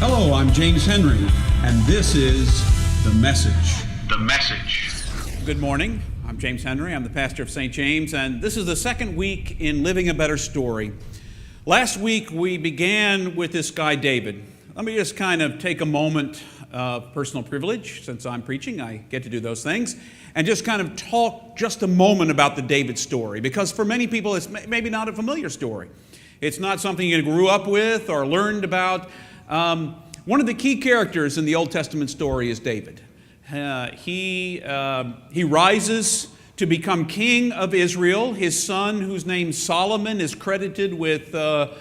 Hello, I'm James Henry, and this is The Message. The Message. Good morning. I'm James Henry. I'm the pastor of St. James, and this is the second week in Living a Better Story. Last week, we began with this guy, David. Let me just kind of take a moment of personal privilege. Since I'm preaching, I get to do those things, and just kind of talk just a moment about the David story, because for many people, it's maybe not a familiar story. It's not something you grew up with or learned about. One of the key characters in the Old Testament story is David. He rises to become king of Israel. His son, whose name Solomon, is credited with the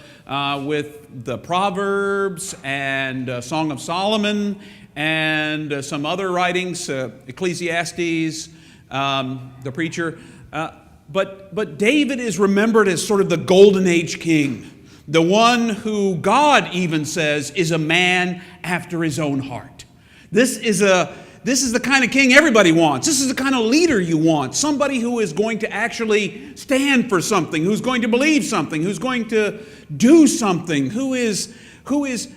Proverbs and Song of Solomon and some other writings, Ecclesiastes, the preacher. But David is remembered as sort of the golden age king. The one who God even says is a man after his own heart. This is the kind of king everybody wants. This is the kind of leader you want. Somebody who is going to actually stand for something, who's going to believe something, who's going to do something, who is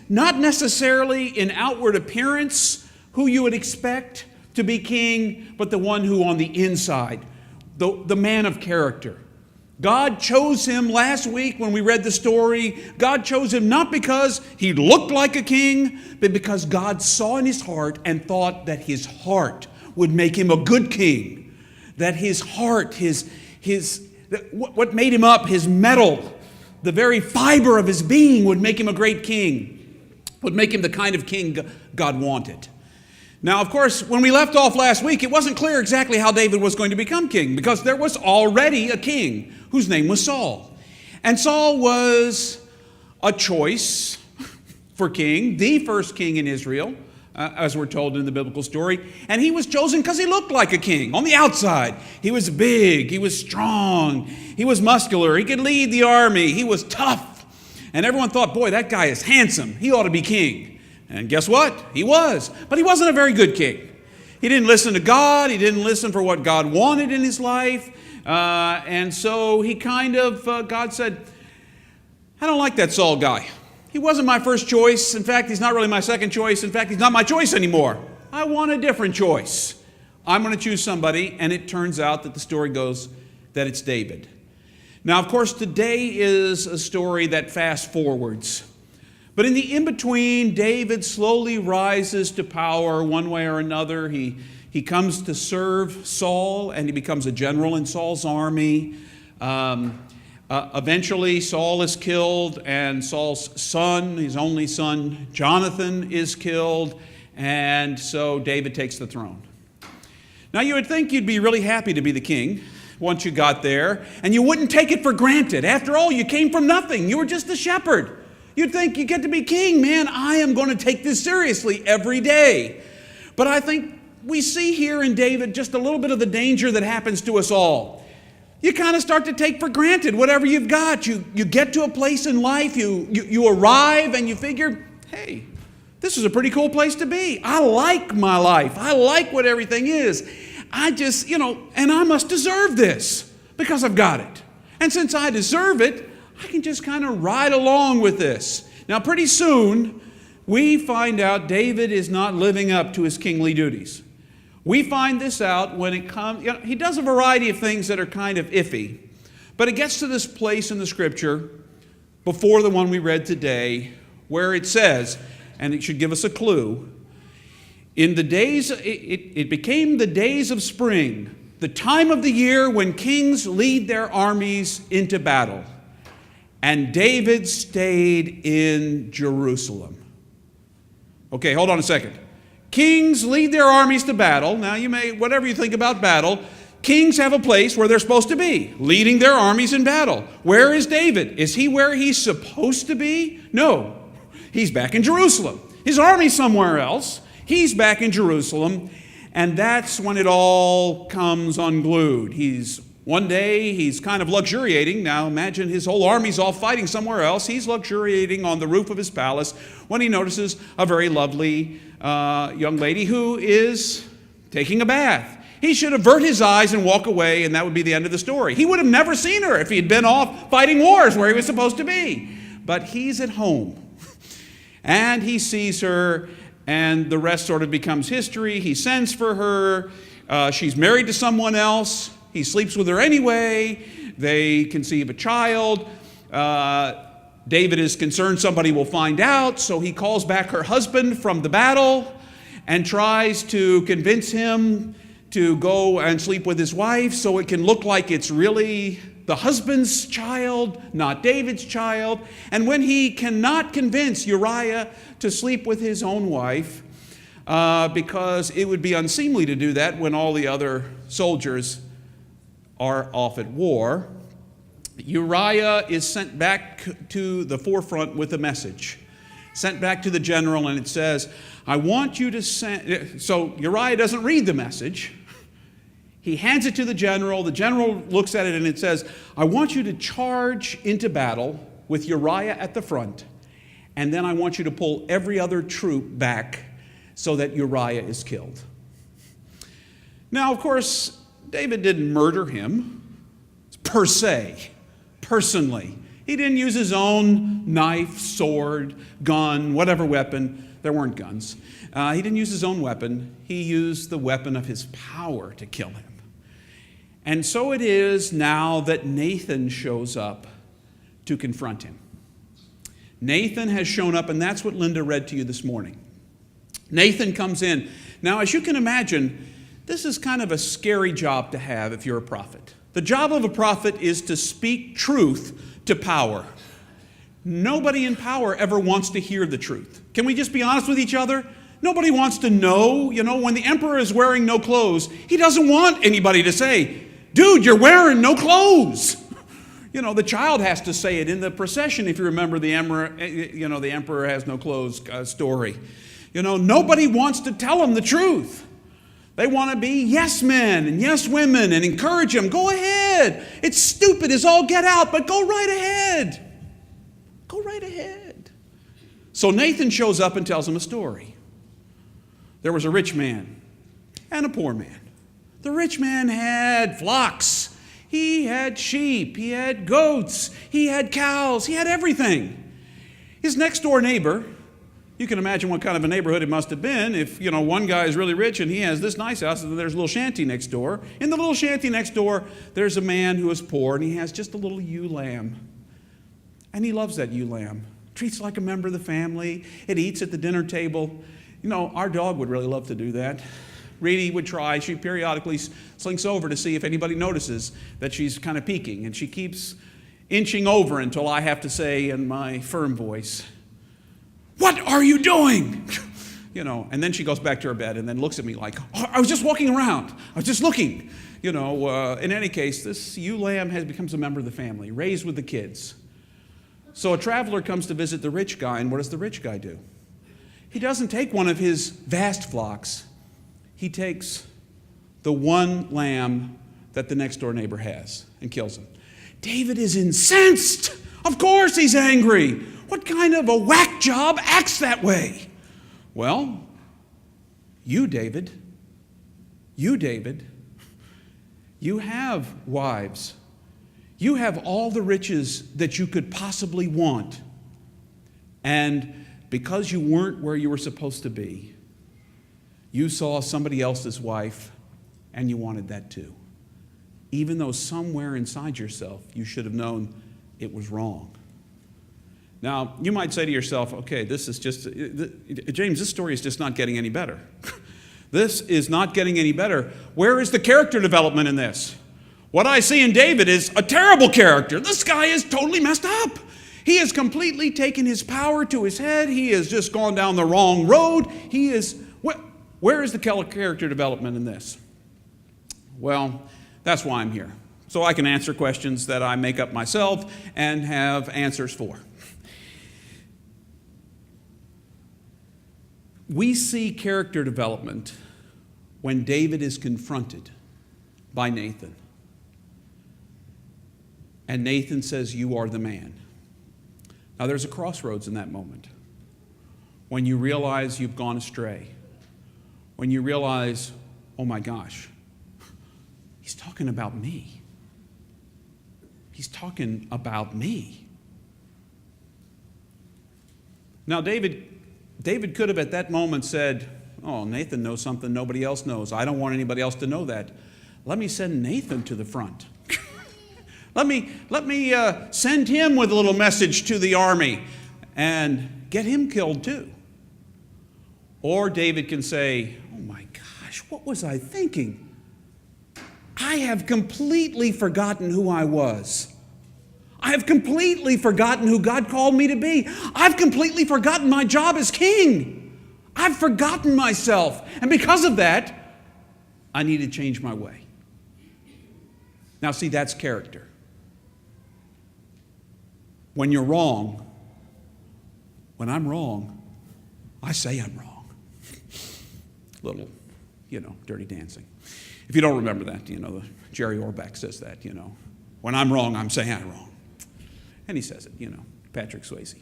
not necessarily in outward appearance who you would expect to be king, but the one who on the inside, the man of character. God chose him last week when we read the story. God chose him not because he looked like a king, but because God saw in his heart and thought that his heart would make him a good king. That his heart, what made him up, his metal, the very fiber of his being would make him a great king, would make him the kind of king God wanted. Now, of course, when we left off last week, it wasn't clear exactly how David was going to become king, because there was already a king whose name was Saul. And Saul was a choice for king, the first king in Israel, as we're told in the biblical story. And he was chosen because he looked like a king on the outside. He was big, he was strong, he was muscular, he could lead the army, he was tough. And everyone thought, boy, that guy is handsome, he ought to be king. And guess what? He was. But he wasn't a very good king. He didn't listen to God. He didn't listen for what God wanted in his life. And so he God said, I don't like that Saul guy. He wasn't my first choice. In fact, he's not really my second choice. In fact, he's not my choice anymore. I want a different choice. I'm going to choose somebody. And it turns out that the story goes that it's David. Now, of course, today is a story that fast forwards. But in the in-between, David slowly rises to power one way or another. He comes to serve Saul, and he becomes a general in Saul's army. Eventually, Saul is killed, and Saul's son, his only son, Jonathan, is killed. And so David takes the throne. Now, you would think you'd be really happy to be the king once you got there, and you wouldn't take it for granted. After all, you came from nothing. You were just a shepherd. You'd think you get to be king, man, I am going to take this seriously every day. But I think we see here in David just a little bit of the danger that happens to us all. You kind of start to take for granted whatever you've got. You get to a place in life, you arrive and you figure, hey, this is a pretty cool place to be. I like my life. I like what everything is. And I must deserve this because I've got it. And since I deserve it, I can just kind of ride along with this. Now, pretty soon, we find out David is not living up to his kingly duties. We find this out when it comes, he does a variety of things that are kind of iffy. But it gets to this place in the scripture, before the one we read today, where it says, and it should give us a clue, in the days, it became the days of spring, the time of the year when kings lead their armies into battle. And David stayed in Jerusalem. Okay, hold on a second. Kings lead their armies to battle. Now, whatever you think about battle, kings have a place where they're supposed to be, leading their armies in battle. Where is David? Is he where he's supposed to be? No, he's back in Jerusalem. His army's somewhere else. He's back in Jerusalem, and that's when it all comes unglued. One day, he's kind of luxuriating. Now, imagine his whole army's all fighting somewhere else. He's luxuriating on the roof of his palace when he notices a very lovely young lady who is taking a bath. He should avert his eyes and walk away, and that would be the end of the story. He would have never seen her if he had been off fighting wars where he was supposed to be. But he's at home. And he sees her, and the rest sort of becomes history. He sends for her. She's married to someone else. He sleeps with her anyway. They conceive a child. David is concerned somebody will find out, so he calls back her husband from the battle and tries to convince him to go and sleep with his wife so it can look like it's really the husband's child, not David's child. And when he cannot convince Uriah to sleep with his own wife, because it would be unseemly to do that when all the other soldiers are off at war, Uriah is sent back to the forefront with a message. Sent back to the general, and it says, I want you to send... So Uriah doesn't read the message. He hands it to the general. The general looks at it, and it says, I want you to charge into battle with Uriah at the front, and then I want you to pull every other troop back so that Uriah is killed. Now, of course, David didn't murder him per se, personally. He didn't use his own knife, sword, gun, whatever weapon. There weren't guns. He didn't use his own weapon. He used the weapon of his power to kill him. And so it is now that Nathan shows up to confront him. Nathan has shown up, and that's what Linda read to you this morning. Nathan comes in. Now, as you can imagine, this is kind of a scary job to have if you're a prophet. The job of a prophet is to speak truth to power. Nobody in power ever wants to hear the truth. Can we just be honest with each other? Nobody wants to know. You know, when the emperor is wearing no clothes, he doesn't want anybody to say, dude, you're wearing no clothes. You know, the child has to say it in the procession, if you remember the emperor has no clothes story. You know, nobody wants to tell him the truth. They want to be yes men and yes women and encourage them. Go ahead. It's stupid as all get out, but go right ahead. Go right ahead. So Nathan shows up and tells him a story. There was a rich man and a poor man. The rich man had flocks. He had sheep. He had goats. He had cows. He had everything. His next door neighbor, you can imagine what kind of a neighborhood it must have been if, you know, one guy is really rich and he has this nice house and then there's a little shanty next door. In the little shanty next door, there's a man who is poor and he has just a little ewe lamb. And he loves that ewe lamb. Treats it like a member of the family. It eats at the dinner table. You know, our dog would really love to do that. Reedy would try. She periodically slinks over to see if anybody notices that she's kind of peeking. And she keeps inching over until I have to say in my firm voice, what are you doing? You know, and then she goes back to her bed and then looks at me like, oh, I was just walking around. I was just looking. You know, in any case, this ewe lamb becomes a member of the family, raised with the kids. So a traveler comes to visit the rich guy, and what does the rich guy do? He doesn't take one of his vast flocks. He takes the one lamb that the next door neighbor has and kills him. David is incensed. Of course he's angry. What kind of a whack job acts that way? Well, you, David, you have wives. You have all the riches that you could possibly want. And because you weren't where you were supposed to be, you saw somebody else's wife and you wanted that too. Even though somewhere inside yourself you should have known it was wrong. Now, you might say to yourself, okay, this is just, James, this story is just not getting any better. This is not getting any better. Where is the character development in this? What I see in David is a terrible character. This guy is totally messed up. He has completely taken his power to his head. He has just gone down the wrong road. Where is the character development in this? Well, that's why I'm here. So I can answer questions that I make up myself and have answers for. We see character development when David is confronted by Nathan. And Nathan says, you are the man. Now there's a crossroads in that moment. When you realize you've gone astray. When you realize, oh my gosh, he's talking about me. He's talking about me. Now, David could have at that moment said, oh, Nathan knows something nobody else knows. I don't want anybody else to know that. Let me send Nathan to the front. Let me send him with a little message to the army and get him killed too. Or David can say, oh my gosh, what was I thinking? I have completely forgotten who I was. I have completely forgotten who God called me to be. I've completely forgotten my job as king. I've forgotten myself. And because of that, I need to change my way. Now, see, that's character. When you're wrong, when I'm wrong, I say I'm wrong. Little, dirty dancing. If you don't remember that, Jerry Orbach says that, When I'm wrong, I'm saying I'm wrong. And he says it, Patrick Swayze,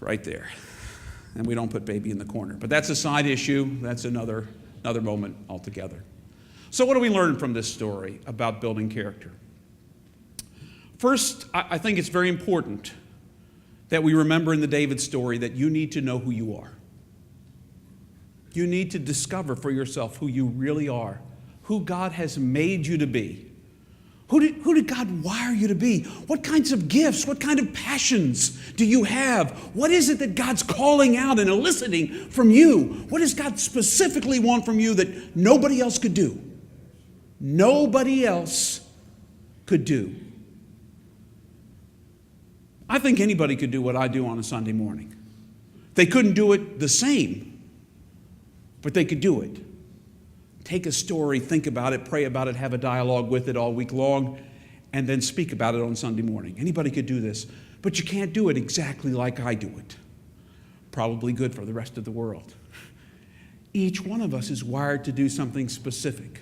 right there. And we don't put baby in the corner. But that's a side issue. That's another moment altogether. So what do we learn from this story about building character? First, I think it's very important that we remember in the David story that you need to know who you are. You need to discover for yourself who you really are, who God has made you to be. Who did God wire you to be? What kinds of gifts, what kind of passions do you have? What is it that God's calling out and eliciting from you? What does God specifically want from you that nobody else could do? Nobody else could do. I think anybody could do what I do on a Sunday morning. They couldn't do it the same, but they could do it. Take a story, think about it, pray about it, have a dialogue with it all week long, and then speak about it on Sunday morning. Anybody could do this, but you can't do it exactly like I do it. Probably good for the rest of the world. Each one of us is wired to do something specific.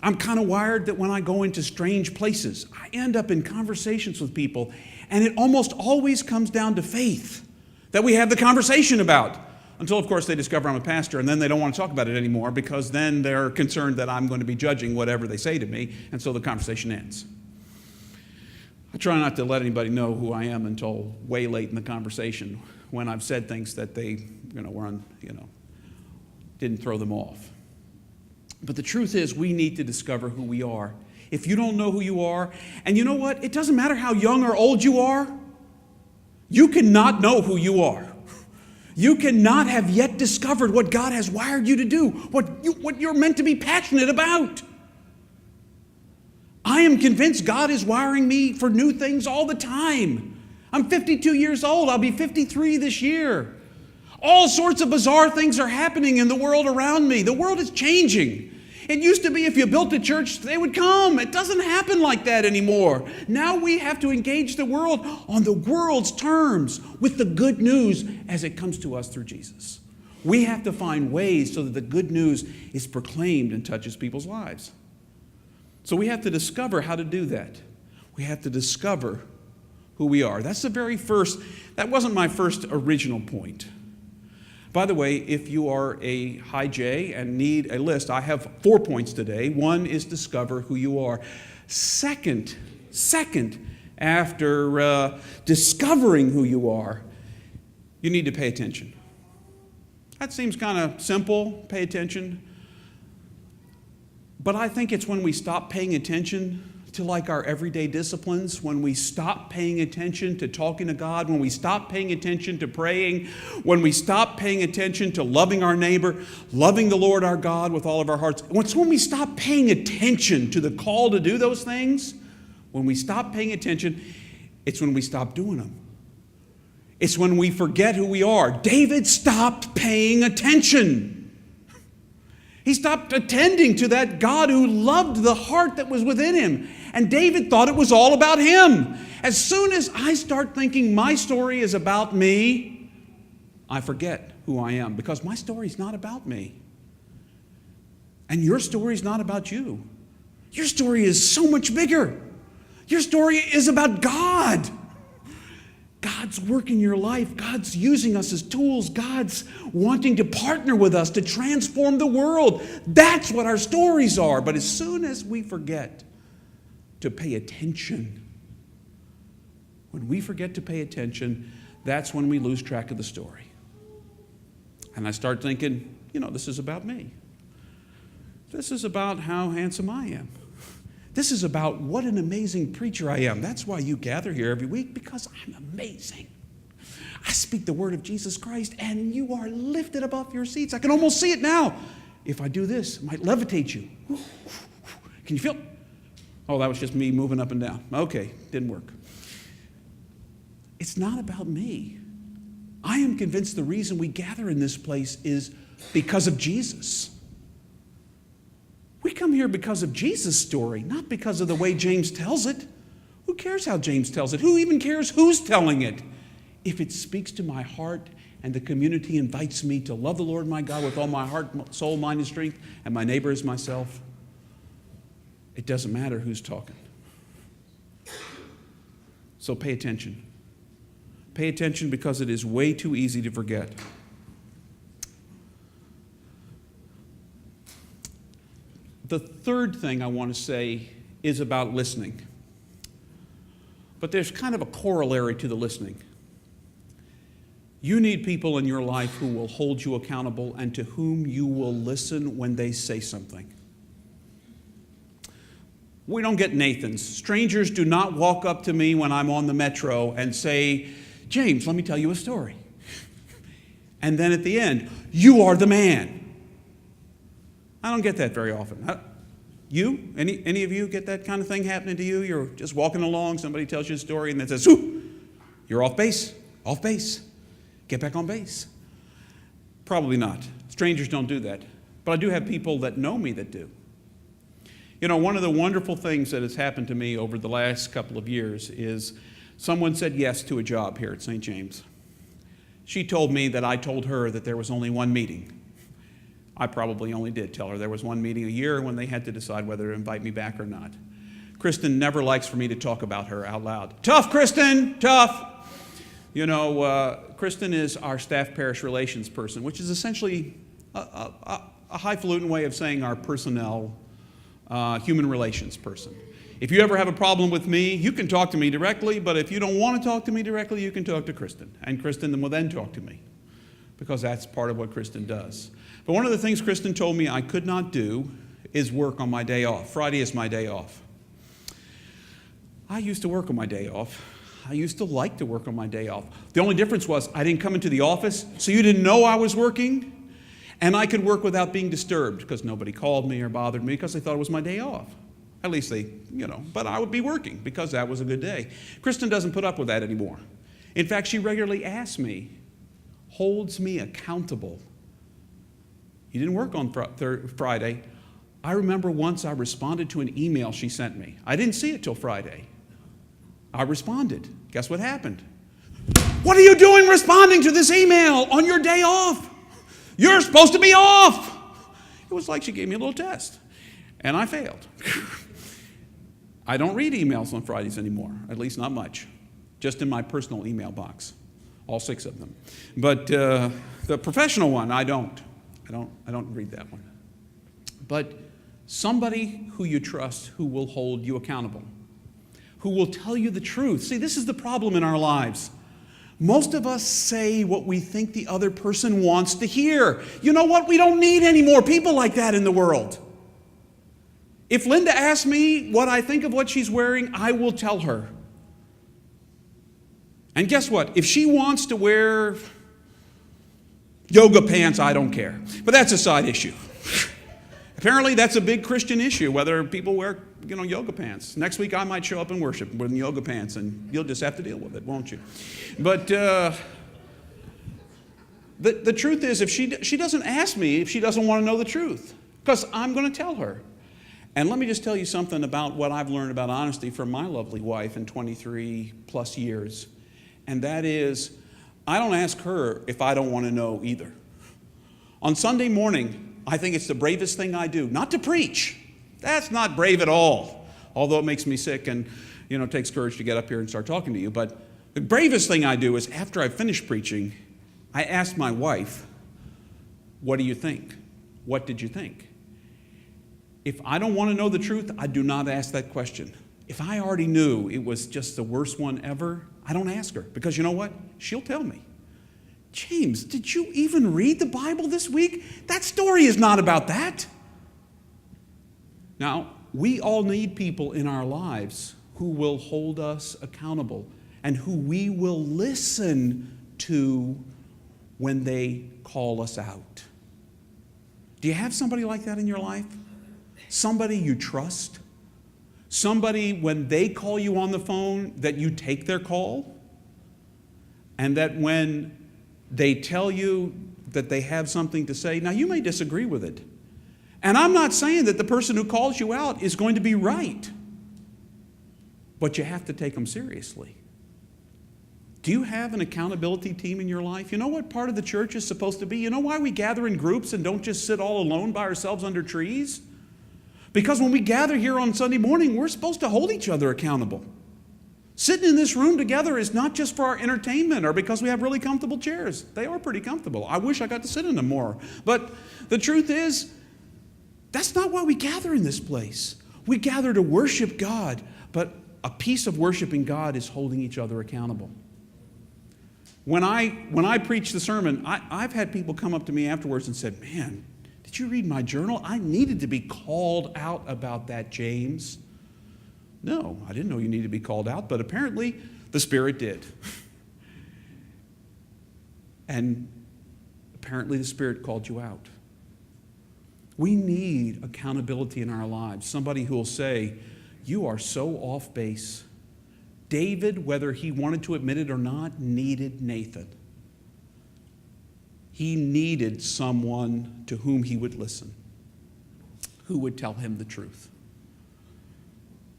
I'm kind of wired that when I go into strange places, I end up in conversations with people, and it almost always comes down to faith that we have the conversation about. Until, of course, they discover I'm a pastor, and then they don't want to talk about it anymore because then they're concerned that I'm going to be judging whatever they say to me, and so the conversation ends. I try not to let anybody know who I am until way late in the conversation when I've said things that they, didn't throw them off. But the truth is, we need to discover who we are. If you don't know who you are, and you know what? It doesn't matter how young or old you are. You cannot know who you are. You cannot have yet discovered what God has wired you to do, what you're meant to be passionate about. I am convinced God is wiring me for new things all the time. I'm 52 years old. I'll be 53 this year. All sorts of bizarre things are happening in the world around me. The world is changing. It used to be if you built a church, they would come. It doesn't happen like that anymore. Now we have to engage the world on the world's terms with the good news as it comes to us through Jesus. We have to find ways so that the good news is proclaimed and touches people's lives. So we have to discover how to do that. We have to discover who we are. That wasn't my first original point. By the way, if you are a high J and need a list, I have 4 points today. One is discover who you are. Second, after discovering who you are, you need to pay attention. That seems kind of simple, pay attention. But I think it's when we stop paying attention to like our everyday disciplines, when we stop paying attention to talking to God, when we stop paying attention to praying, when we stop paying attention to loving our neighbor, loving the Lord our God with all of our hearts. It's when we stop paying attention to the call to do those things, when we stop paying attention, it's when we stop doing them. It's when we forget who we are. David stopped paying attention. He stopped attending to that God who loved the heart that was within him. And David thought it was all about him. As soon as I start thinking my story is about me, I forget who I am because my story is not about me. And your story is not about you. Your story is so much bigger. Your story is about God. God's work in your life. God's using us as tools. God's wanting to partner with us to transform the world. That's what our stories are. But as soon as we forget to pay attention, when we forget to pay attention, that's when we lose track of the story. And I start thinking, this is about me. This is about how handsome I am. This is about what an amazing preacher I am. That's why you gather here every week, because I'm amazing. I speak the word of Jesus Christ, and you are lifted above your seats. I can almost see it now. If I do this, it might levitate you. Can you feel it? Oh, that was just me moving up and down. Okay, didn't work. It's not about me. I am convinced the reason we gather in this place is because of Jesus. We come here because of Jesus' story, not because of the way James tells it. Who cares how James tells it? Who even cares who's telling it? If it speaks to my heart and the community invites me to love the Lord my God with all my heart, soul, mind, and strength, and my neighbor as myself, it doesn't matter who's talking. So pay attention. Pay attention, because it is way too easy to forget. The third thing I want to say is about listening. But there's kind of a corollary to the listening. You need people in your life who will hold you accountable and to whom you will listen when they say something. We don't get Nathans. Strangers do not walk up to me when I'm on the metro and say, James, let me tell you a story. And then at the end, you are the man. I don't get that very often. You? Any of you get that kind of thing happening to you? You're just walking along, somebody tells you a story, and then says, you're off base, off base. Get back on base. Probably not. Strangers don't do that. But I do have people that know me that do. One of the wonderful things that has happened to me over the last couple of years is someone said yes to a job here at St. James. She told me that I told her that there was only one meeting. I probably only did tell her there was one meeting a year when they had to decide whether to invite me back or not. Kristen never likes for me to talk about her out loud. Tough, Kristen, tough. Kristen is our staff parish relations person, which is essentially a highfalutin way of saying our personnel, human relations person. If you ever have a problem with me, you can talk to me directly, but if you don't want to talk to me directly, you can talk to Kristen. And Kristen will then talk to me, because that's part of what Kristen does. But one of the things Kristen told me I could not do is work on my day off. Friday is my day off. I used to work on my day off. I used to like to work on my day off. The only difference was I didn't come into the office, so you didn't know I was working, and I could work without being disturbed because nobody called me or bothered me because they thought it was my day off. At least they, but I would be working because that was a good day. Kristen doesn't put up with that anymore. In fact, she regularly asks me, holds me accountable. You didn't work on Friday. I remember once I responded to an email she sent me. I didn't see it till Friday. I responded. Guess what happened? What are you doing responding to this email on your day off? You're supposed to be off. It was like she gave me a little test, and I failed. I don't read emails on Fridays anymore, at least not much, just in my personal email box, all 6 of them. But the professional one, I don't read that one. But somebody who you trust, who will hold you accountable, who will tell you the truth. See, this is the problem in our lives. Most of us say what we think the other person wants to hear. You know what? We don't need any more people like that in the world. If Linda asks me what I think of what she's wearing, I will tell her. And guess what? If she wants to wear yoga pants, I don't care. But that's a side issue. Apparently, that's a big Christian issue, whether people wear, yoga pants. Next week, I might show up in worship with yoga pants, and you'll just have to deal with it, won't you? But the truth is, if she doesn't ask me if she doesn't want to know the truth, because I'm going to tell her. And let me just tell you something about what I've learned about honesty from my lovely wife in 23 plus years. And that is, I don't ask her if I don't want to know either. On Sunday morning, I think it's the bravest thing I do, not to preach. That's not brave at all, although it makes me sick and, takes courage to get up here and start talking to you. But the bravest thing I do is after I finish preaching, I ask my wife, what do you think? What did you think? If I don't want to know the truth, I do not ask that question. If I already knew it was just the worst one ever, I don't ask her because you know what? She'll tell me. James, did you even read the Bible this week? That story is not about that. Now, we all need people in our lives who will hold us accountable and who we will listen to when they call us out. Do you have somebody like that in your life? Somebody you trust? Somebody, when they call you on the phone, that you take their call? And that when they tell you that they have something to say, now you may disagree with it. And I'm not saying that the person who calls you out is going to be right. But you have to take them seriously. Do you have an accountability team in your life? You know what part of the church is supposed to be? You know why we gather in groups and don't just sit all alone by ourselves under trees? Because when we gather here on Sunday morning, we're supposed to hold each other accountable. Sitting in this room together is not just for our entertainment or because we have really comfortable chairs. They are pretty comfortable. I wish I got to sit in them more. But the truth is, that's not why we gather in this place. We gather to worship God, but a piece of worshiping God is holding each other accountable. When I preach the sermon, I've had people come up to me afterwards and said, man, did you read my journal? I needed to be called out about that, James. No, I didn't know you needed to be called out, but apparently the Spirit did. And apparently the Spirit called you out. We need accountability in our lives. Somebody who will say, you are so off base. David, whether he wanted to admit it or not, needed Nathan. He needed someone to whom he would listen, who would tell him the truth.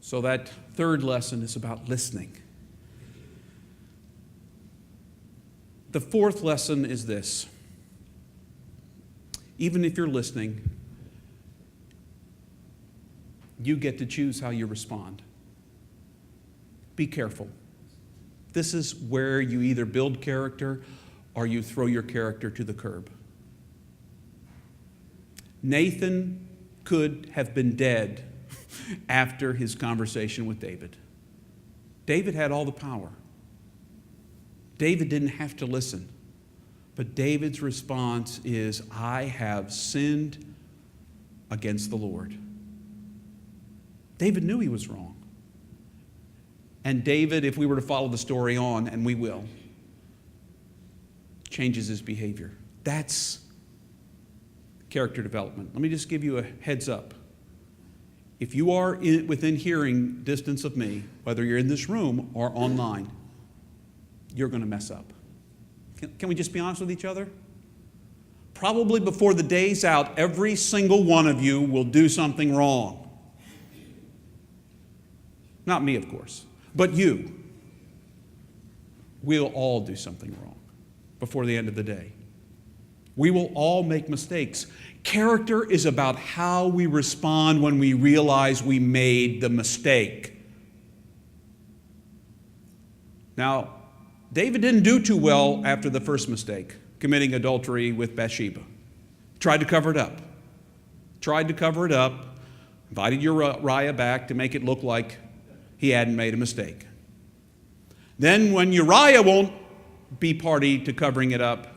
So that third lesson is about listening. The fourth lesson is this. Even if you're listening, you get to choose how you respond. Be careful. This is where you either build character or you throw your character to the curb. Nathan could have been dead after his conversation with David. David had all the power. David didn't have to listen. But David's response is, I have sinned against the Lord. David knew he was wrong. And David, if we were to follow the story on, and we will, changes his behavior. That's character development. Let me just give you a heads up. If you are within hearing distance of me, whether you're in this room or online, you're going to mess up. Can we just be honest with each other? Probably before the day's out, every single one of you will do something wrong. Not me, of course, but you. We'll all do something wrong before the end of the day. We will all make mistakes. Character is about how we respond when we realize we made the mistake. Now, David didn't do too well after the first mistake, committing adultery with Bathsheba. Tried to cover it up. Invited Uriah back to make it look like he hadn't made a mistake. Then when Uriah won't be party to covering it up,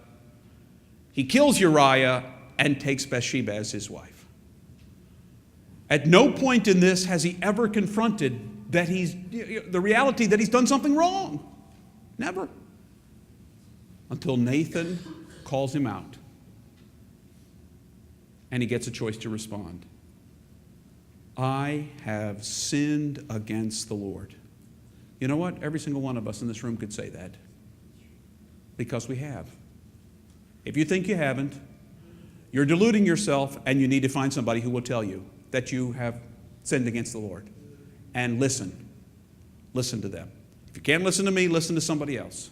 he kills Uriah and takes Bathsheba as his wife. At no point in this has he ever confronted the reality that he's done something wrong. Never. Until Nathan calls him out. And he gets a choice to respond. I have sinned against the Lord. You know what? Every single one of us in this room could say that. Because we have. If you think you haven't, you're deluding yourself, and you need to find somebody who will tell you that you have sinned against the Lord. And listen. Listen to them. If you can't listen to me, listen to somebody else.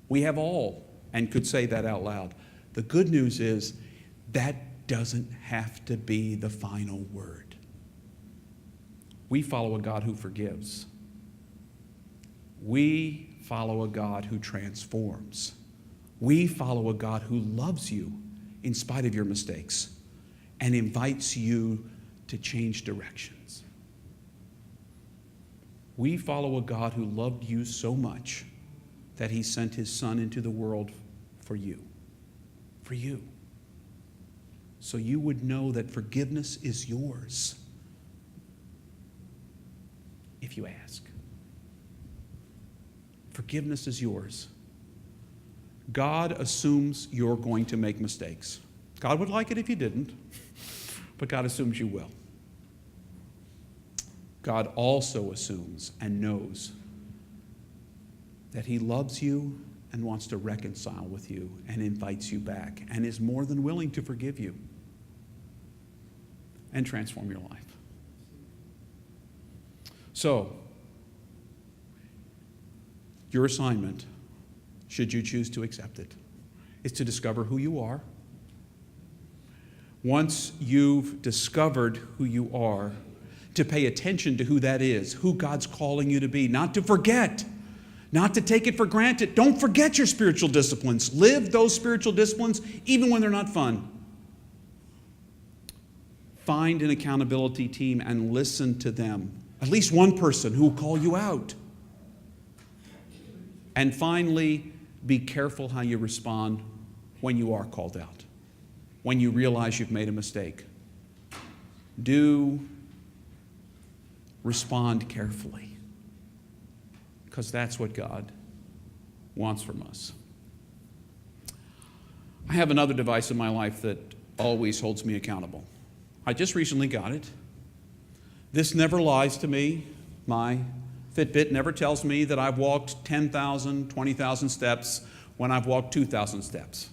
We have all, and could say that out loud. The good news is that doesn't have to be the final word. We follow a God who forgives. We follow a God who transforms. We follow a God who loves you in spite of your mistakes and invites you to change directions. We follow a God who loved you so much that he sent his Son into the world for you. For you. So you would know that forgiveness is yours if you ask. Forgiveness is yours. God assumes you're going to make mistakes. God would like it if you didn't, but God assumes you will. God also assumes and knows that he loves you and wants to reconcile with you and invites you back and is more than willing to forgive you and transform your life. So, your assignment, should you choose to accept it, is to discover who you are. Once you've discovered who you are, to pay attention to who that is, who God's calling you to be, not to forget, not to take it for granted. Don't forget your spiritual disciplines. Live those spiritual disciplines even when they're not fun. Find an accountability team and listen to them. At least one person who will call you out. And finally, be careful how you respond when you are called out, when you realize you've made a mistake. Do respond carefully, because that's what God wants from us. I have another device in my life that always holds me accountable. I just recently got it. This never lies to me. My Fitbit never tells me that I've walked 10,000, 20,000 steps when I've walked 2,000 steps.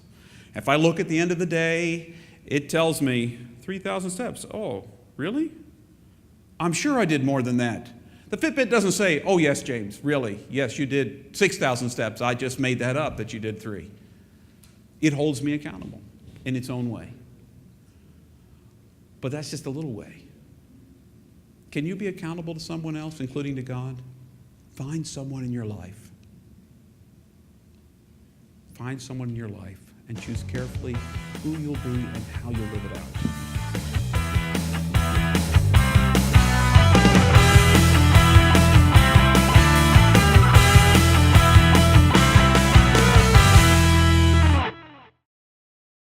If I look at the end of the day, it tells me 3,000 steps. Oh, really? I'm sure I did more than that. The Fitbit doesn't say, oh, yes, James, really, yes, you did 6,000 steps. I just made that up that you did 3. It holds me accountable in its own way. But that's just a little way. Can you be accountable to someone else, including to God? Find someone in your life. Find someone in your life and choose carefully who you'll be and how you'll live it out.